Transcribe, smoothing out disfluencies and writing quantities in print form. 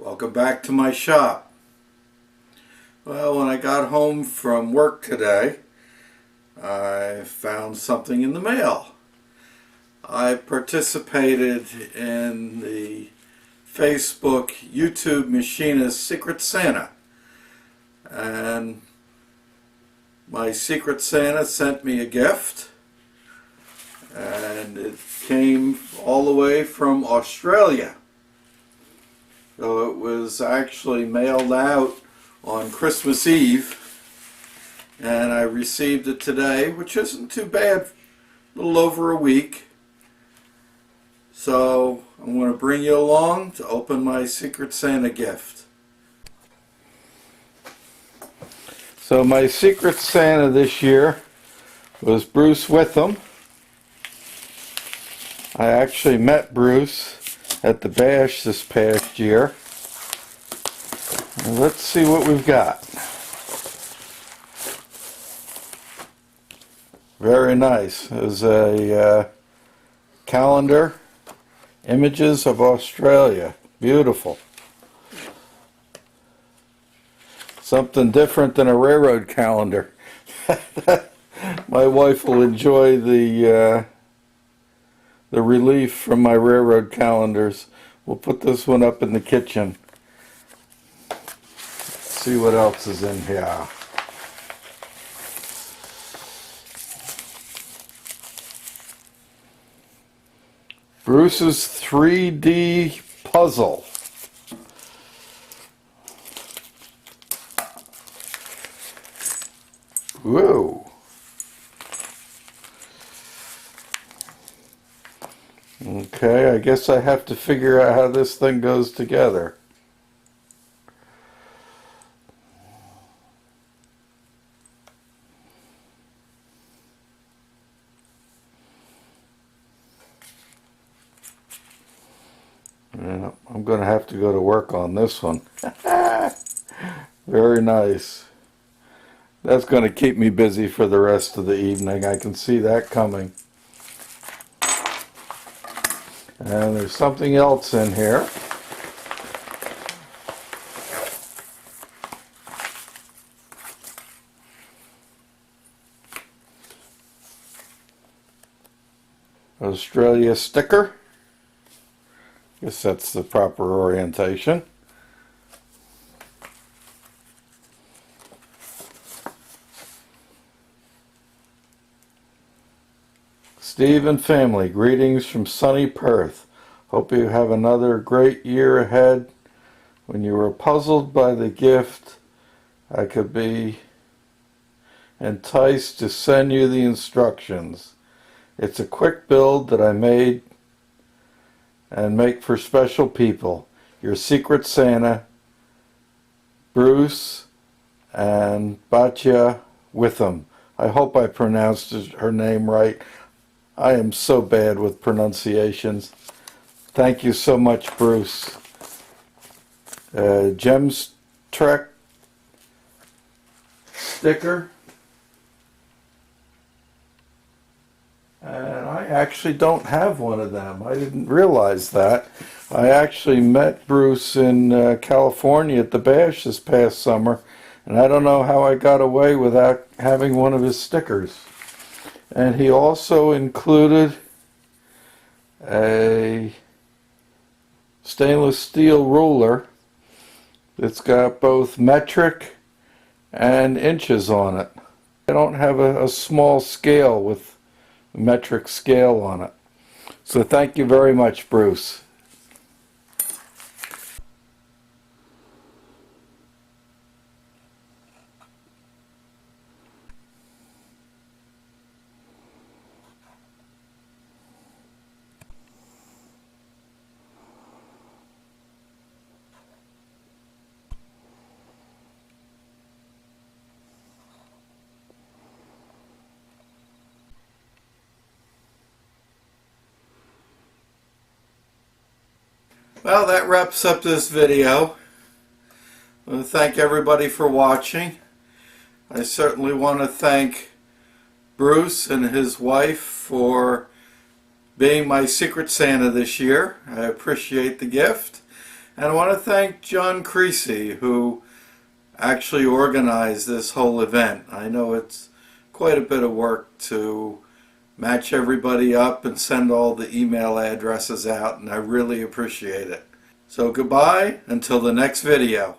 Welcome back to my shop. Well, when I got home from work today, I found something in the mail. I participated in the Facebook YouTube Machinists Secret Santa, and my Secret Santa sent me a gift, and it came all the way from Australia. So it was actually mailed out on Christmas Eve, and I received it today, which isn't too bad, a little over a week. So I'm going to bring you along to open my Secret Santa gift. So my Secret Santa this year was Bruce Witham. I actually met Bruce at the bash this past year. Let's see what we've got. Very nice. There's a calendar, images of Australia. Beautiful. Something different than a railroad calendar. My wife will enjoy the relief from my railroad calendars. We'll put this one up in the kitchen. Let's see what else is in here. Bruce's 3D puzzle. Whoa. Okay, I guess I have to figure out how this thing goes together. Yeah, I'm going to have to go to work on this one. Very nice. That's going to keep me busy for the rest of the evening. I can see that coming. And there's something else in here. Australia sticker. Guess that's the proper orientation. Steve and family, greetings from sunny Perth. Hope you have another great year ahead. When you were puzzled by the gift, I could be enticed to send you the instructions. It's a quick build that I made and make for special people. Your Secret Santa, Bruce and Batya Witham. I hope I pronounced her name right. I am so bad with pronunciations. Thank you so much, Bruce. Gems Trek sticker. And I actually don't have one of them. I didn't realize that. I actually met Bruce in California at the bash this past summer, and I don't know how I got away without having one of his stickers. And he also included a stainless steel ruler that's got both metric and inches on it. I don't have a small scale with a metric scale on it. So thank you very much, Bruce. Well, that wraps up this video. I want to thank everybody for watching. I certainly want to thank Bruce and his wife for being my Secret Santa this year. I appreciate the gift, And I want to thank John Creasy, who actually organized this whole event. I know it's quite a bit of work to match everybody up and send all the email addresses out, and I really appreciate it. So goodbye until the next video.